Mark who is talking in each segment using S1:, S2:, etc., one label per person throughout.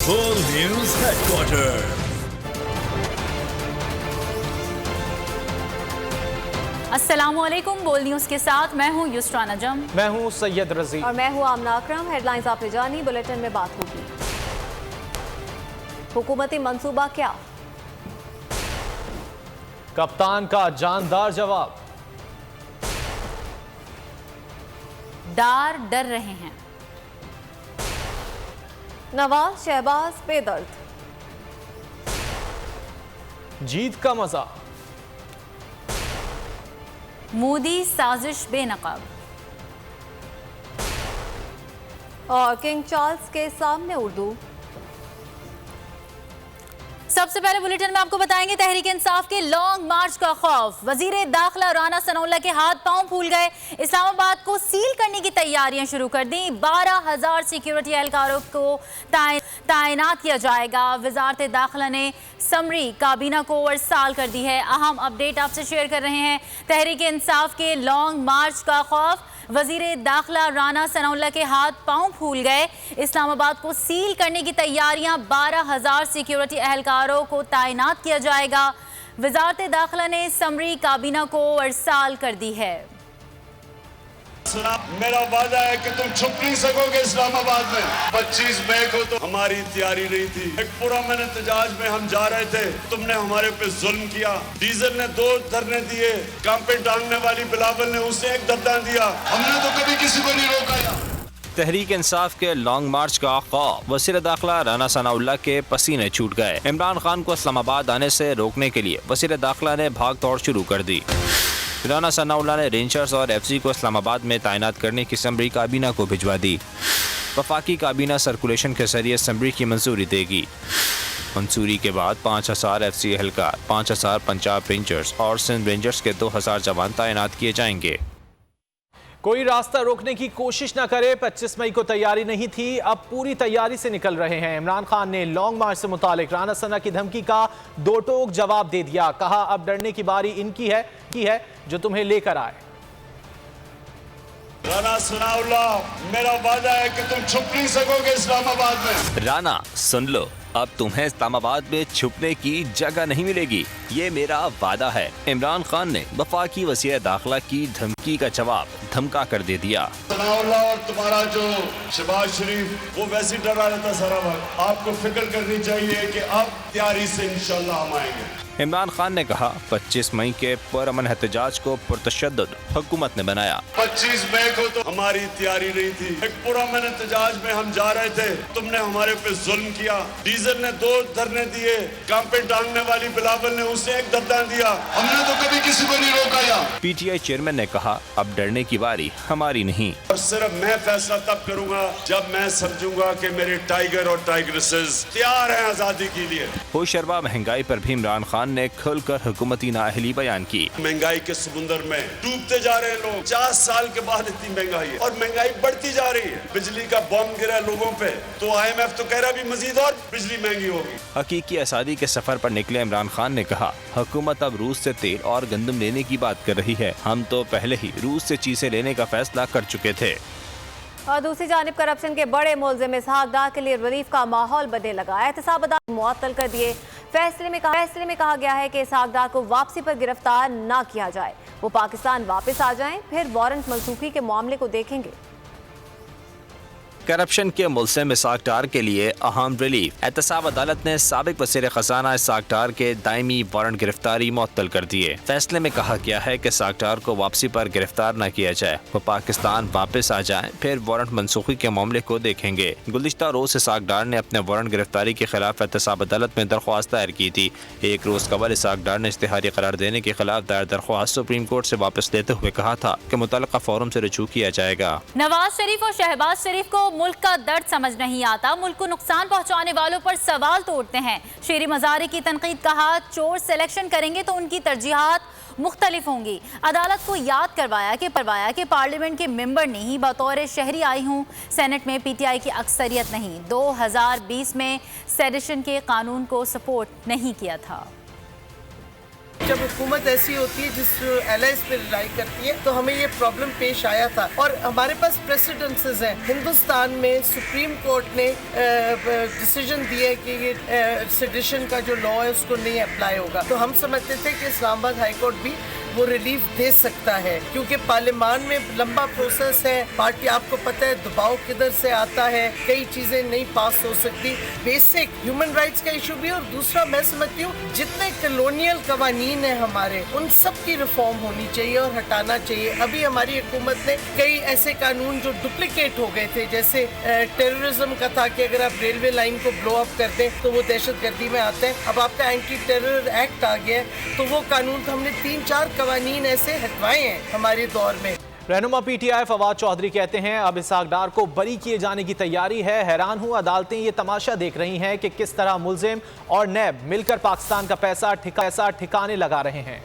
S1: बोल news headquarter.
S2: अस्सलामुअलैकुम। बोल न्यूज के साथ मैं हूं युस्रा नजम,
S3: मैं हूं सैयद रजी
S4: और मैं हूं आमना अकरम। हेडलाइंस आपने जानी, बुलेटिन में बात होगी। हुकूमती मंसूबा क्या?
S3: कप्तान का जानदार जवाब।
S2: डार डर रहे हैं।
S4: नवाज शहबाज बेदर्द।
S3: जीत का मजा।
S2: मोदी साजिश बेनकाब।
S4: और किंग चार्ल्स के सामने उर्दू।
S2: सबसे पहले बुलेटिन में आपको बताएंगे तहरीक इंसाफ के लॉन्ग मार्च का खौफ। वजीर दाखिला राना सनाउल्लाह के हाथ पांव फूल गए। इस्लामाबाद को सील करने की तैयारियां शुरू कर दी। 12,000 सिक्योरिटी एहलकारों को तैनात किया जाएगा। वजारत दाखिला ने समरी काबीना को ओवरसाल कर दी है। अहम अपडेट आपसे शेयर कर रहे हैं। तहरीक इंसाफ के लॉन्ग मार्च का खौफ। वजीर दाखिला राना सनाउल्लाह के हाथ पांव फूल गए। इस्लामाबाद को सील करने की तैयारियां, 12,000 सिक्योरिटी एहलकारों को तैनात किया जाएगा। वजारत दाखिला ने समरी काबीना को ओवरसाल कर दी है।
S5: मेरा वादा है कि तुम छुप नहीं सकोगे इस्लामाबाद में। 25 मई को तो हमारी तैयारी नहीं थी। एक पूरा मैंने एहतजाज में हम जा रहे थे, तुमने हमारे पे जुल्म किया। डीजल ने 2 धरने दिए, काम पे टांगने वाली बिलावल ने उसे 1 धरना दिया। हमने तो कभी किसी को नहीं रोका।
S6: तहरीक इंसाफ के लॉन्ग मार्च का खौफ। वज़ीर दाखिला राना सनाउल्लाह के पसीने छूट गए। इमरान खान को इस्लामाबाद आने से रोकने के लिए वज़ीर दाखिला ने भाग दौड़ शुरू कर दी। राना सनाउल्लाह ने रेंजर्स और एफसी को इस्लामाबाद में तैनात करने की समरी काबीना को भिजवा दी। वफाकी काबीना सर्कुलेशन के जरिए समरी की मंजूरी देगी। मंजूरी के बाद 5,000 एफसी एहलकार, 5,000 पंजाब रेंजर्स और सिंध रेंजर्स के 2,000 जवान तैनात किए जाएंगे।
S3: कोई रास्ता रोकने की कोशिश न करे। 25 मई को तैयारी नहीं थी, अब पूरी तैयारी से निकल रहे हैं। इमरान खान ने लॉन्ग मार्च से मुतालिक राना सना की धमकी का 2 टोक जवाब दे दिया। कहा अब डरने की बारी इनकी है जो तुम्हें लेकर आए।
S5: राना सनाउल्लाह, मेरा वादा है कि तुम छुप नहीं सकोगे इस्लामाबाद में।
S6: राना सुन लो, अब तुम्हें इस्लामाबाद में छुपने की जगह नहीं मिलेगी, ये मेरा वादा है। इमरान खान ने वफाकी वज़ीर दाखिला की धमकी का जवाब धमका कर दे दिया।
S5: सनाउल्लाह और तुम्हारा जो शहबाज शरीफ, वो वैसे डरा रहता सारा वक्त। आपको फिक्र करनी चाहिए कि अब तैयारी से इंशाल्लाह हम आएंगे।
S6: इमरान खान ने कहा 25 मई के पुरअमन एहतजाज को पुरतशद्दुद हुकूमत ने बनाया।
S5: 25 मई को तो हमारी तैयारी नहीं थी। एक पूरा मैंने एहतजाज में हम जा रहे थे, तुमने हमारे पे जुल्म किया। डीजल ने 2 धरने दिए, काम पे टांगने वाली बिलावल ने उसे 1 धरना दिया। हमने तो कभी किसी को नहीं रोका।
S6: पीटीआई चेयरमैन ने कहा अब डरने की बारी हमारी नहीं।
S5: और सिर्फ मैं फैसला तब करूंगा जब मैं समझूंगा कि मेरे टाइगर और टाइगरेसेस तैयार हैं आजादी के लिए।
S6: होशरबा महंगाई पर भी इमरान खान ने खुलकर हुकूमती नाअहली बयान की।
S5: महंगाई के समुंदर में डूबते जा रहे हैं लोग। 50 साल के बाद इतनी महंगाई है और महंगाई बढ़ती जा रही है। बिजली का बम गिरा लोगों पे, तो IMF तो कह रहा भी मजीद और बिजली महंगी होगी।
S6: हकीकी आज़ादी के सफर पर निकले इमरान खान ने कहा हुकूमत अब रूस से तेल और गंदम लेने की बात कर रही है। हम तो पहले ही रूस से चीजें लेने का फैसला कर चुके थे।
S4: और दूसरी जानिब करप्शन के बड़े मुल्जिम इसहाक डार के लिए रिलीफ का माहौल बनने लगा। एहतसाब अदालत मुअत्तल कर दिए। फैसले में कहा गया है कि इसहाक डार को वापसी पर गिरफ्तार ना किया जाए। वो पाकिस्तान वापस आ जाएं, फिर वारंट मनसूखी के मामले को देखेंगे।
S6: करप्शन के मुल्ज़िम इसहाक डार के लिए अहम रिलीफ। एहतसाब अदालत ने साबिक वज़ीर ख़जाना इसहाक डार के दायमी वारंट गिरफ्तारी मुअत्तल कर दिए। फैसले में कहा गया है कि इसहाक डार को वापसी पर गिरफ्तार न किया जाए, वो पाकिस्तान वापस आ जाए, फिर वारंट मनसूखी के मामले को देखेंगे। गुज़िश्ता रोज़ इसहाक डार ने अपने वारंट गिरफ्तारी के खिलाफ एहतसाब अदालत में दरख्वास्त दायर की थी। एक रोज़ कबल इसहाक डार ने इश्तिहारी करार देने के खिलाफ दायर दरख्वास्त सुप्रीम कोर्ट से वापस लेते हुए कहा था कि मुतल्लिका फोरम से रजू किया जाएगा।
S2: नवाज शरीफ और शहबाज शरीफ को मुल्क का दर्द समझ नहीं आता। मुल्क को नुकसान पहुंचाने वालों पर सवाल तो उठते हैं। शेरी मज़ारी की तनकीद। कहा चोर सिलेक्शन करेंगे तो उनकी तरजीहात मुख्तलिफ होंगी। अदालत को याद करवाया कि पार्लियामेंट के मेंबर नहीं, बतौर शहरी आई हूँ। सेनेट में PTI की अक्सरियत नहीं। 2020 में सेडिशन के कानून को सपोर्ट नहीं किया था।
S7: जब हुकूमत ऐसी होती है जिस एलाइज पे रिलाई करती है तो हमें ये प्रॉब्लम पेश आया था। और हमारे पास प्रेसिडेंसेस हैं। हिंदुस्तान में सुप्रीम कोर्ट ने डिसीजन दिया कि ये सेडिशन का जो लॉ है उसको नहीं अप्लाई होगा। तो हम समझते थे कि इस्लामाबाद हाई कोर्ट भी वो रिलीफ दे सकता है, क्योंकि पार्लियामान में लंबा प्रोसेस है, पार्टी आपको पता है दबाव किधर से आता है, कई चीजें नहीं पास हो सकती। बेसिक ह्यूमन राइट्स का इशू भी। और दूसरा मैं समझती हूँ जितने कॉलोनियल कवानीन है हमारे, उन सब की रिफॉर्म होनी चाहिए और हटाना चाहिए। अभी हमारी हुकूमत ने कई ऐसे कानून जो डुप्लीकेट हो गए थे, जैसे टेररिज्म का था कि अगर आप रेलवे लाइन को ब्लो अप कर दें तो वो दहशतगर्दी में आते हैं। अब आपका एंटी टेरर एक्ट आ गया है, तो वो कानून तो हमने 3-4 कवानीन ऐसे हटवाए हैं हमारे दौर में।
S3: रहनुमा पीटीआई फवाद चौधरी कहते हैं अब इसहाक डार को बरी किए जाने की तैयारी है। हैरान हूं, अदालतें ये तमाशा देख रही हैं कि किस तरह मुल्जिम और नैब मिलकर पाकिस्तान का पैसा ठिकाने लगा रहे हैं।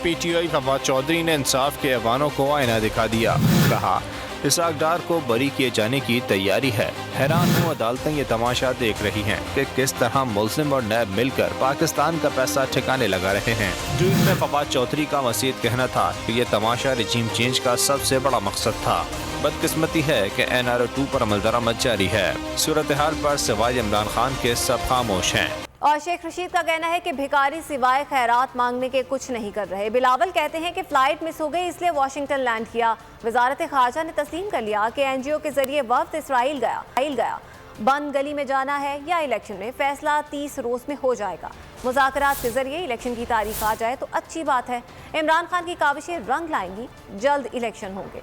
S6: पीटीआई फवाद चौधरी ने इंसाफ के ऐवानों को आईना दिखा दिया। कहा इसहाक डार को बरी किए जाने की तैयारी है। हैरान हूँ, अदालतें ये तमाशा देख रही हैं कि किस तरह मुल्जिम और नैब मिलकर पाकिस्तान का पैसा ठिकाने लगा रहे हैं। ट्वीट में फवाद चौधरी का मज़ीद कहना था कि ये तमाशा रिजीम चेंज का सबसे बड़ा मकसद था। बदकिस्मती है कि NRO 2 पर अमल दरामद जारी है। सूरत हाल पर सिवाय इमरान खान के सब खामोश हैं।
S4: और शेख रशीद का कहना है कि भिखारी सिवाय खैरात मांगने के कुछ नहीं कर रहे। बिलावल कहते हैं कि फ्लाइट मिस हो गई इसलिए वाशिंगटन लैंड किया। वजारत खारजा ने तस्लीम कर लिया कि NGO के जरिए वफ्द इसराइल गया। बंद गली में जाना है या इलेक्शन में, फैसला 30 रोज में हो जाएगा। मुज़ाकरात के जरिए इलेक्शन की तारीख आ जाए तो अच्छी बात है। इमरान खान की काविशें रंग लाएंगी, जल्द इलेक्शन होंगे।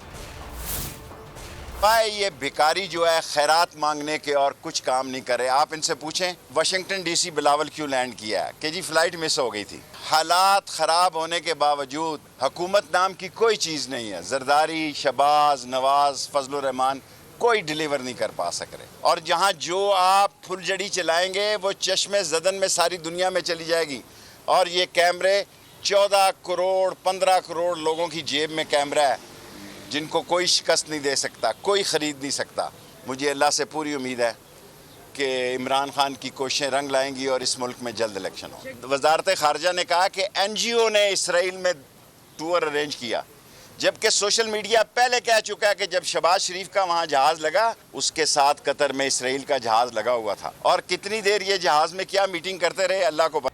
S8: भाई ये भिखारी जो है खैरात मांगने के और कुछ काम नहीं करे। आप इनसे पूछें वाशिंगटन DC बिलावल क्यों लैंड किया है कि जी फ्लाइट मिस हो गई थी। हालात ख़राब होने के बावजूद हुकूमत नाम की कोई चीज़ नहीं है। जरदारी, शहबाज, नवाज, फजल रहमान कोई डिलीवर नहीं कर पा सक रहे। और जहाँ जो आप फुलझड़ी चलाएंगे वो चश्मे ज़दन में सारी दुनिया में चली जाएगी। और ये कैमरे 14 करोड़ 15 करोड़ लोगों की जेब में कैमरा है, जिनको कोई शिकस्त नहीं दे सकता, कोई ख़रीद नहीं सकता। मुझे अल्लाह से पूरी उम्मीद है कि इमरान खान की कोशिशें रंग लाएंगी और इस मुल्क में जल्द इलेक्शन हो। वजारत खारजा ने कहा कि NGO ने इसराइल में टूर अरेंज किया, जबकि सोशल मीडिया पहले कह चुका है कि जब शहबाज शरीफ का वहाँ जहाज़ लगा उसके साथ कतर में इसराइल का जहाज़ लगा हुआ था। और कितनी देर ये जहाज़ में क्या मीटिंग करते रहे अल्लाह को।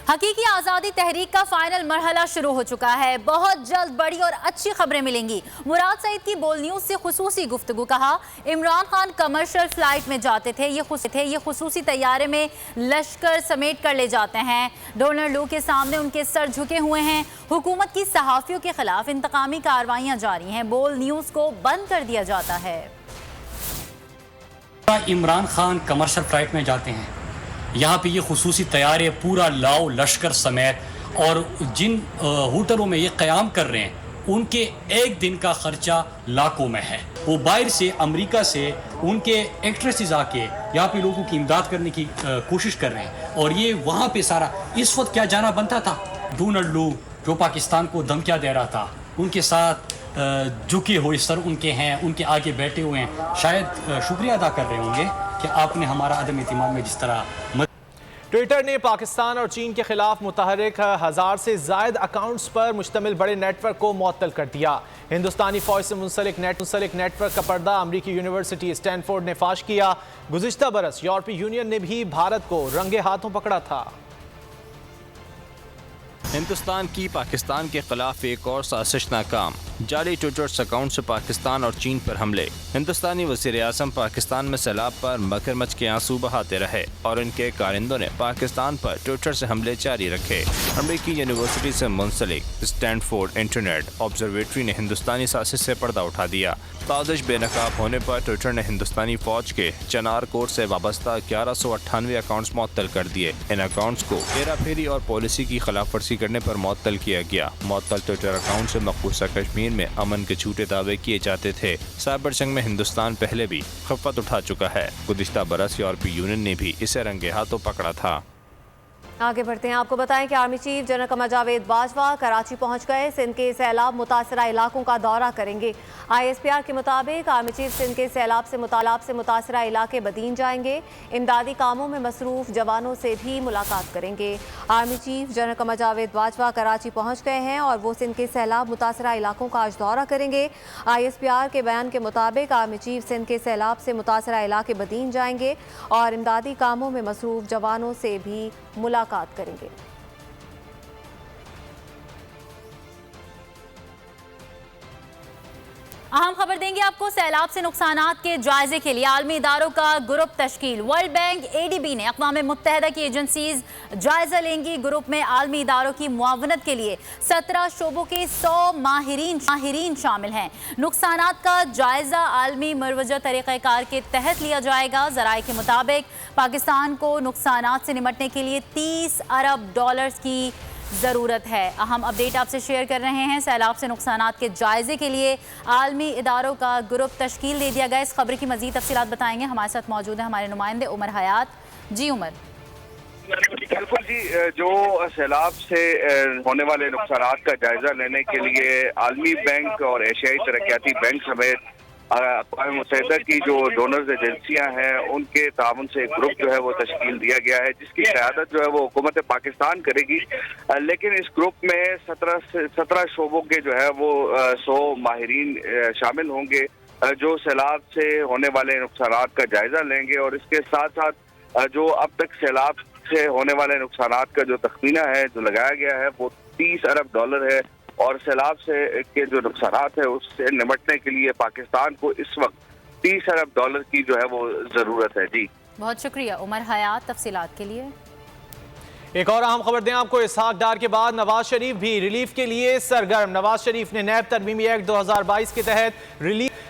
S2: हकीकी आज़ादी तहरीक का फाइनल मरहला शुरू हो चुका है। बहुत जल्द बड़ी और अच्छी खबरें मिलेंगी। मुराद सईद की बोल न्यूज़ से खुसूसी गुफ्तगू। कहा इमरान खान कमर्शियल फ्लाइट में जाते थे, ये खुसूसी तैयारे में लश्कर समेट कर ले जाते हैं। डोनाल्ड लू के सामने उनके सर झुके हुए हैं। हुकूमत की सहाफ़ियों के खिलाफ इंतकामी कार्रवाइयाँ जारी हैं। बोल न्यूज़ को बंद कर दिया जाता है।
S9: इमरान खान कमर्शियल फ्लाइट में जाते हैं, यहाँ पे ये खुसूसी तैयारे पूरा लाओ लश्कर समेत, और जिन होटलों में ये क़याम कर रहे हैं उनके एक दिन का ख़र्चा लाखों में है। वो बाहर से अमेरिका से उनके एक्ट्रेसेस आके यहाँ पे लोगों की इमदाद करने की कोशिश कर रहे हैं। और ये वहाँ पे सारा इस वक्त क्या जाना बनता था। डोनाल्ड लू जो पाकिस्तान को धमकियाँ दे रहा था, उनके साथ झुके हुए सर उनके हैं, उनके आगे बैठे हुए हैं, शायद शुक्रिया अदा कर रहे होंगे कि आपने हमारा अदम इत्मीनान में जिस तरह।
S3: ट्विटर ने पाकिस्तान और चीन के खिलाफ मुतहर्रिक 1000 से ज़ायद अकाउंट्स पर मुश्तमिल बड़े नेटवर्क को मुअत्तल कर दिया। हिंदुस्तानी फौज से मुंसलिक नेटवर्क का पर्दा अमरीकी यूनिवर्सिटी स्टैनफोर्ड ने फाश किया। गुज़िश्ता बरस यूरोपीय यूनियन ने भी भारत को रंगे हाथों पकड़ा था।
S6: हिंदुस्तान की पाकिस्तान के खिलाफ एक और साजिश नाकाम। जाली ट्विटर अकाउंट से पाकिस्तान और चीन पर हमले। हिंदुस्तानी वज़ीर आज़म पाकिस्तान में सैलाब पर मगरमच्छ के आंसू बहाते रहे और इनके कारिंदों ने पाकिस्तान पर ट्विटर से हमले जारी रखे। अमरीकी यूनिवर्सिटी से मुंसलिक स्टैनफोर्ड इंटरनेट ऑब्जर्वेटरी ने हिंदुस्तानी साजिश से पर्दा उठा दिया। साजिश बेनकाब होने पर ट्विटर ने हिंदुस्तानी फौज के चनार कोर्ट से वाबस्ता 1198 अकाउंट्स मुअत्तल कर दिए। इन अकाउंट्स को हेरा फेरी और पॉलिसी की खिलाफ वर्जी करने पर मुअत्तल किया गया। मुअत्तल ट्विटर अकाउंट से मकबूजा कश्मीर में अमन के झूठे दावे किए जाते थे। साइबर जंग में हिंदुस्तान पहले भी खिफ़त उठा चुका है। गुज़िश्ता बरस यूरोपीय यूनियन ने भी इसे रंगे हाथों पकड़ा था।
S4: आगे बढ़ते हैं। आपको बताएं कि army chief general Qamar Javed Bajwa Karachi पहुंच गए। सिंध के सैलाब मुतासरा इलाकों का दौरा करेंगे। ISPR के मुताबिक आर्मी चीफ सिंध के सैलाब से मुतासरा इलाके बदीन जाएंगे। इमदादी कामों में मसरूफ जवानों से भी मुलाकात करेंगे। Army chief general Qamar Javed Bajwa Karachi पहुंच गए हैं और वो सिंध के सैलाब मुतासरा इलाकों का आज दौरा करेंगे। ISPR के बयान के मुताबिक आर्मी चीफ सिंध के सैलाब से मुतासरा इलाके बदीन जाएंगे और इमदादी कामों में मसरूफ जवानों से भी मुलाकात करेंगे।
S2: अहम खबर देंगे आपको। सैलाब से नुकसानात के जायजे के लिए आलमी इदारों का ग्रुप तश्कील। वर्ल्ड बैंक, ADB ने अक़वाम मुत्तहिदा की एजेंसीज जायजा लेंगी। ग्रुप में आलमी इदारों की मुआवनत के लिए 17 शोबों के 100 माहिरीन शामिल हैं। नुकसानात का जायजा आलमी मरवजा तरीक़ाकार के तहत लिया जाएगा। ज़राए के मुताबिक पाकिस्तान को नुकसानात से निपटने के लिए $30 अरब की ज़रूरत है। अहम अपडेट आपसे शेयर कर रहे हैं। सैलाब से नुकसानात के जायजे के लिए आलमी इदारों का ग्रुप तश्कील दे दिया गया। इस खबर की मज़ीद तफसीलात बताएंगे। हमारे साथ मौजूद हैं हमारे नुमाइंदे उमर हयात। जी उमर।
S10: बिल्कुल जी, जो सैलाब से होने वाले नुकसानात का जायजा लेने के लिए आलमी बैंक और एशियाई तरक्याती बैंक समेत अक़वाम मुत्तहिदा की जो डोनर्स एजेंसियां हैं उनके ताउन से एक ग्रुप जो है वो तश्कील दिया गया है, जिसकी क़यादत जो है वो हुकूमत पाकिस्तान करेगी। लेकिन इस ग्रुप में 17 शोबों के जो है वो 100 माहिरीन शामिल होंगे जो सैलाब से होने वाले नुकसानात का जायजा लेंगे। और इसके साथ साथ जो अब तक सैलाब से होने वाले नुकसानात का जो तखमीना है जो लगाया गया है वो $30 अरब है और सैलाब से के जो नुकसानात है उससे निपटने के लिए पाकिस्तान को इस वक्त $30 अरब की जो है वो ज़रूरत है। जी
S2: बहुत शुक्रिया उमर हयात तफसीलात के लिए।
S3: एक और अहम खबर दें आपको। इसहाक डार के बाद नवाज शरीफ भी रिलीफ के लिए सरगर्म। नवाज शरीफ ने नैब तरमीमी एक्ट 2022 के तहत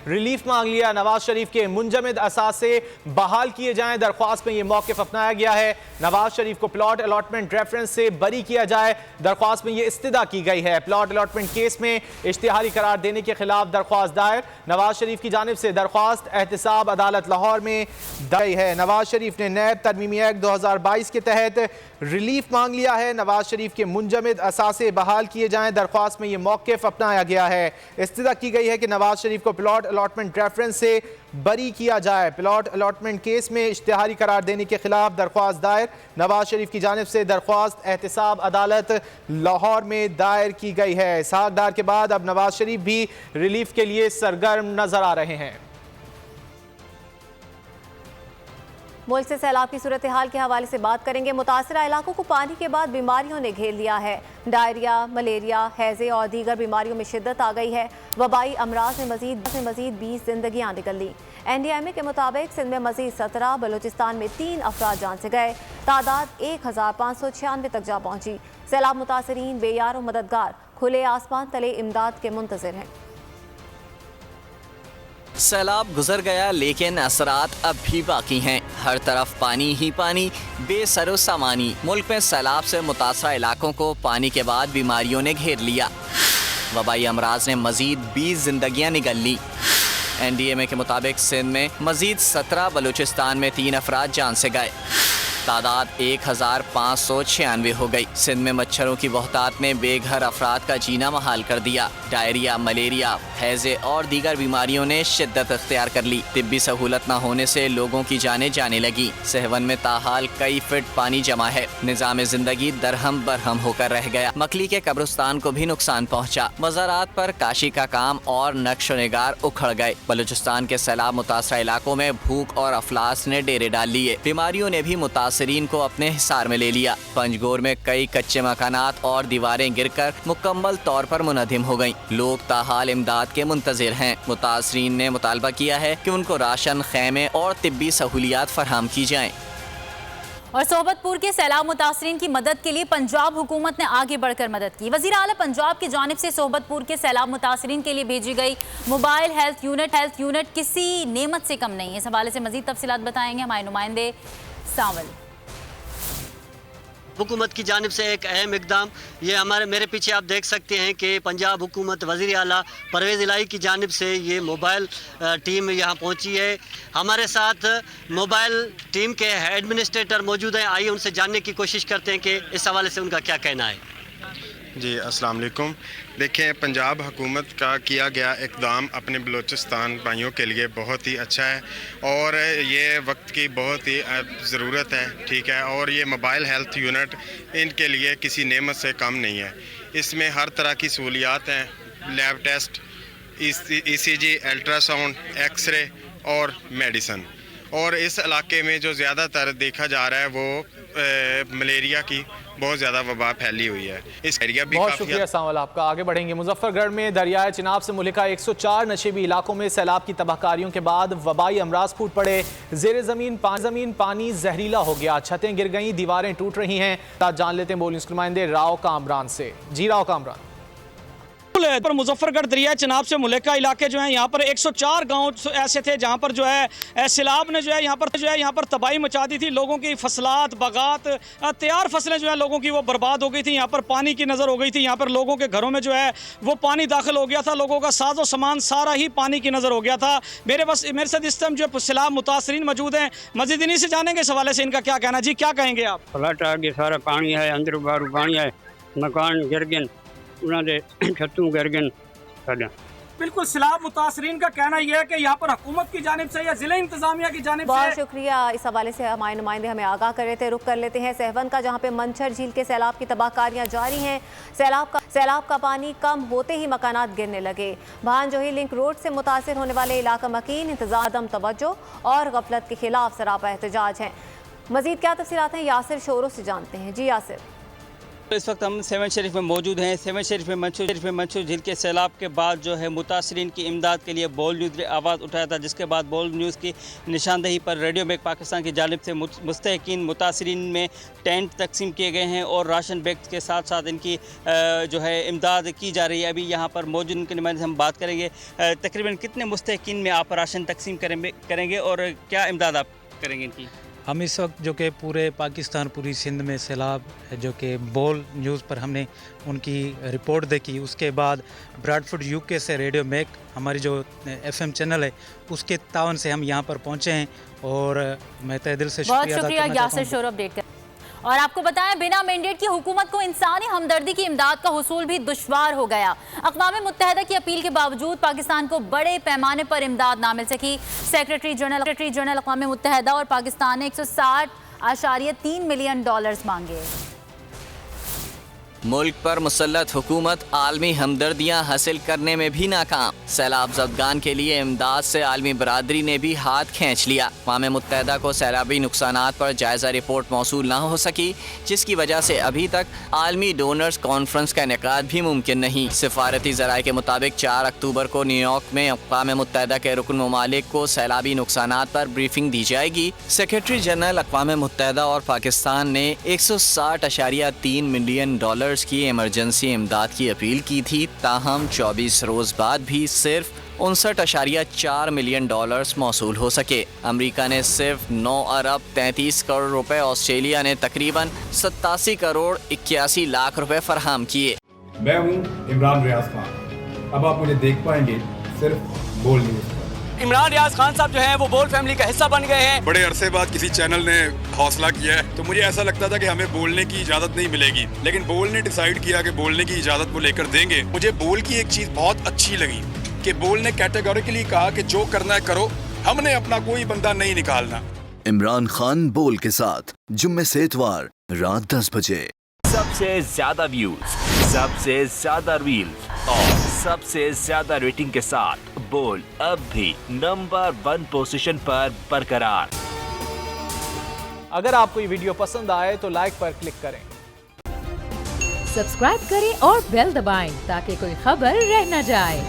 S3: रिलीफ मांग लिया। नवाज शरीफ के मुंजमद असासे बहाल किए जाएं। दरख्वास्त में यह मौक़िफ़ अपनाया गया है। नवाज शरीफ को प्लॉट अलॉटमेंट रेफरेंस से बरी किया जाए। दरख्वास्त में यह इस्तदा की गई है। प्लॉट अलॉटमेंट केस में इश्तिहारी करार देने के खिलाफ दरख्वास्त दायर। नवाज शरीफ की जानिब से दरख्वास्त एहतसाब अदालत लाहौर में दायर है। नवाज शरीफ ने नैब तरमीमी एक्ट 2022 के तहत रिलीफ मांग लिया है। नवाज शरीफ के मुंजमद असासे बहाल किए जाएं। दरख्वास्त में यह मौक़िफ़ अपनाया गया है। इस्तदा की गई है कि नवाज शरीफ को प्लॉट अलॉटमेंट रेफरेंस से बरी किया जाए। प्लॉट अलॉटमेंट केस में इश्तिहारी करार देने के खिलाफ दरख्वास्त दायर। नवाज शरीफ की जानिब से दरख्वास्त एहतसाब अदालत लाहौर में दायर की गई है। इसहाक डार के बाद अब नवाज शरीफ भी रिलीफ के लिए सरगर्म नजर आ रहे हैं।
S4: मुल्क से सैलाब की सूरत हाल के हवाले से बात करेंगे। मुतासरा इलाकों को पानी के बाद बीमारियों ने घेर लिया है। डायरिया, मलेरिया, हैजे और दीगर बीमारियों में शिद्दत आ गई है। वबाई अमराज में मजीद 20 जिंदगियां निकल ली। NDMA के मुताबिक सिंध में मजीद 17, बलूचिस्तान में 3 अफराद जान से गए। तादाद 1596 तक जा पहुंची। सैलाब मुतासरीन बेयार और मददगार खुले आसमान तले इमदाद के मुंतज़िर हैं।
S11: सैलाब गुजर गया लेकिन असरात अब भी बाकी हैं। हर तरफ पानी ही पानी, बेसरो सामानी। मुल्क में सैलाब से मुतासरा इलाकों को पानी के बाद बीमारियों ने घेर लिया। वबाई अमराज ने मजीद 20 जिंदगियां निगल ली। NDMA के मुताबिक सिंध में मजीद 17, बलूचिस्तान में 3 अफराद जान से गए। तादाद 1596 हो गई। सिंध में मच्छरों की बहुतात ने बेघर अफराद का जीना महाल कर दिया। डायरिया, मलेरिया, हैजे और दीगर बीमारियों ने शिद्दत अख्तियार कर ली। तिब्बी सहूलत न होने से लोगों की जानें जाने लगी। सहवन में ताहाल कई फीट पानी जमा है। निज़ाम जिंदगी दरहम बरहम होकर रह गया। मकली के कब्रिस्तान को भी नुकसान पहुँचा। मज़ारात पर काशी का काम और नक्श निगार उखड़ गए। बलूचिस्तान के सैलाब मुतासरा इलाकों में भूख और अफलास ने डेरे डाल लिए। बीमारियों ने भी मुतासरीन को अपने हिसार में ले लिया। पंजगोर में कई कच्चे मकानात और दीवारें गिरकर मुकम्मल तौर पर मुनहदिम हो गईं। लोग ताहाल इमदाद के मुंतज़िर हैं। मुतासरीन ने मुतालबा किया है कि उनको राशन, खैमे और तिब्बी सहूलियात फराहम की जाएं।
S2: और सोबतपुर के सैलाब मुतासरीन की मदद के लिए पंजाब हुकूमत ने आगे बढ़कर मदद की। वज़ीर आला पंजाब की जानिब से सोबतपुर के सैलाब मुतासरीन के लिए भेजी गई मोबाइल हेल्थ यूनिट किसी नेमत से कम नहीं है। इस हवाले से मजीद तफसीलात बताएंगे हमारे नुमाइंदे सावल।
S12: हुकूमत की जानिब से एक अहम इकदाम। ये मेरे पीछे आप देख सकते हैं कि पंजाब हुकूमत वज़ीर आला परवेज़ इलाही की जानिब से ये मोबाइल टीम यहाँ पहुँची है। हमारे साथ मोबाइल टीम के एडमिनिस्ट्रेटर मौजूद हैं। आइए उनसे जानने की कोशिश करते हैं कि इस हवाले से उनका क्या कहना है।
S13: जी अस्सलाम वालेकुम। देखें, पंजाब हुकूमत का किया गया इक़दाम अपने बलूचिस्तान भाइयों के लिए बहुत ही अच्छा है और ये वक्त की बहुत ही ज़रूरत है, ठीक है। और ये मोबाइल हेल्थ यूनिट इनके लिए किसी नेमत से कम नहीं है। इसमें हर तरह की सहूलियात हैं, lab test, ECG, ultrasound, x-ray और मेडिसन। और इस इलाके में जो ज़्यादातर देखा जा रहा है वो मलेरिया की बहुत ज़्यादा वबा फैली हुई है। इस एरिया भी
S3: बहुत शुक्रिया सावल आपका। आगे बढ़ेंगे। मुजफ्फरगढ़ में दरियाए चिनाब से मुल्का 104 नशेबी इलाकों में सैलाब की तबाहकारियों के बाद वबाई अमराज फूट पड़े। जेर ज़मीन पानी जहरीला हो गया, छतें गिर गईं, दीवारें टूट रही हैं। जान लेते हैं बोल न्यूज़ के नुमाइंदे राव कामरान से। जी राव कामरान।
S14: पर मुजफ्फरगढ़ दरिया चिनाब से मुल्का इलाके जो है यहाँ पर 104 गांव ऐसे थे जहाँ पर जो है सैलाब ने जो है यहाँ पर तबाही मचा दी थी। लोगों की फसलात, बागात, तैयार फसलें जो है लोगों की वो बर्बाद हो गई थी। यहाँ पर पानी की नज़र हो गई थी। यहाँ पर लोगों के घरों में जो है वो पानी दाखिल हो गया था। लोगों का साजो सामान सारा ही पानी की नज़र हो गया था। मेरे साथ इस टाइम जो सैलाब मुतासरीन मौजूद हैं। मजीद इन्हीं से जानेंगे इस हवाले से इनका क्या कहना। जी क्या कहेंगे आप?
S15: फ्लट आ गया, सारा पानी है, अंदर बाहर पानी है, मकान गिर गए, उन्होंने छतों गिर गए।
S14: बिल्कुल, सैलाब मुतासरीन का कहना यह है कि यहाँ पर हुकूमत की जानिब से या जिला इंतजामिया की जानिब से। बहुत
S4: शुक्रिया। इस हवाले से हमारे नुमाइंदे हमें आगाह कर रहे थे। रुख कर लेते हैं सहवन का, जहाँ पे मंछर झील के सैलाब की तबाहकारियाँ जारी हैं। सैलाब का पानी कम होते ही मकानात गिरने लगे। भानजोही लिंक रोड से मुतासिर होने वाले इलाका मकीन, इंतजाम, तवज्जो और गफलत के खिलाफ सरापा एहतजाज हैं। मजीद क्या तफसीलात हैं यासिर शोरों से जानते हैं। जी यासिर।
S14: इस वक्त हम सेवन शरीफ में मौजूद हैं। सेवन शरीफ में मंसूर झील के सैलाब के बाद जो है मुतासरीन की इमदाद के लिए बोल न्यूज़ ने आवाज़ उठाया था, जिसके बाद बोल न्यूज़ की निशानदेही पर रेडियो बैग पाकिस्तान की जानिब से मुस्तहकीन मुतासरीन में टेंट तकसीम किए गए हैं और राशन बैग के साथ साथ इनकी जो है इमदाद की जा रही है। अभी यहाँ पर मौजूद उनके नुमाइंदे से हम बात करेंगे। तकरीबन कितने मुस्तहकीन में आप राशन तकसीम करेंगे और क्या इमदाद आप करेंगे इनकी?
S16: हम इस वक्त जो कि पूरे पाकिस्तान, पूरी सिंध में सैलाब जो कि बोल न्यूज़ पर हमने उनकी रिपोर्ट देखी, उसके बाद ब्रैडफोर्ड UK से रेडियो मैक हमारी जो FM चैनल है उसके तावन से हम यहाँ पर पहुँचे हैं और मैं तहे दिल से
S2: शुक्रिया यासिर शोर अपडेट कर। और आपको बताएं, बिना मैंडेट की हुकूमत को इंसानी हमदर्दी की इमदाद का हुसूल भी दुश्वार हो गया। अक़वाम मुत्तहिदा की अपील के बावजूद पाकिस्तान को बड़े पैमाने पर इमदाद ना मिल सकी। सेक्रेटरी जनरल अक़वाम मुत्तहिदा और पाकिस्तान ने $160.3 मिलियन मांगे।
S11: मुल्क पर मुसल्लत हुकूमत आलमी हमदर्दियाँ हासिल करने में भी नाकाम। सैलाब ज़दगान के लिए इमदाद से आलमी बरादरी ने भी हाथ खींच लिया। अक़वाम मुत्तहिदा को सैलाबी नुकसानात पर जायज़ा रिपोर्ट मौसूल ना हो सकी, जिसकी वजह से अभी तक आलमी डोनर्स कॉन्फ्रेंस का इनेकाद भी मुमकिन नहीं। सिफारती ज़राए के मुताबिक 4 अक्टूबर को न्यूयॉर्क में अक़वाम मुत्तहिदा के रुकन ममालिक को सैलाबी नुकसानात पर ब्रीफिंग दी जाएगी। सेक्रेटरी जनरल अक़वाम मुत्तहिदा और पाकिस्तान ने $160.3 मिलियन की इमरजेंसी इमदाद की अपील की थी। ताहम 24 रोज बाद भी सिर्फ $59.4 मिलियन मौसूल हो सके। अमेरिका ने सिर्फ 9 अरब 33 करोड़ रुपए, ऑस्ट्रेलिया ने तकरीबन 87 करोड़ 81 लाख रुपए फराहम किए।
S17: मैं हूँ इमरान रियाज खान। अब आप मुझे देख पाएंगे सिर्फ बोल न्यूज़।
S18: इमरान रियाज खान साहब जो हैं वो बोल फैमिली का हिस्सा बन गए हैं।
S19: बड़े अरसे बाद किसी चैनल ने हौसला किया है, तो मुझे ऐसा लगता था कि हमें बोलने की इजाजत नहीं मिलेगी, लेकिन बोल ने डिसाइड किया कि बोलने की इजाजत को लेकर देंगे। मुझे बोल की एक चीज बहुत अच्छी लगी कि बोल ने कैटेगोरिकली कहा कि जो करना है करो, हमने अपना कोई बंदा नहीं निकालना।
S1: इमरान खान बोल के साथ जुम्मे से इतवार रात 10 बजे।
S6: सबसे ज्यादा व्यूज, सबसे ज्यादा रील्स और सबसे ज्यादा रेटिंग के साथ बोल अब भी नंबर 1 पोजीशन पर बरकरार।
S3: अगर आपको ये वीडियो पसंद आए तो लाइक पर क्लिक करें,
S20: सब्सक्राइब करें और बेल दबाएं ताकि कोई खबर रह न जाए।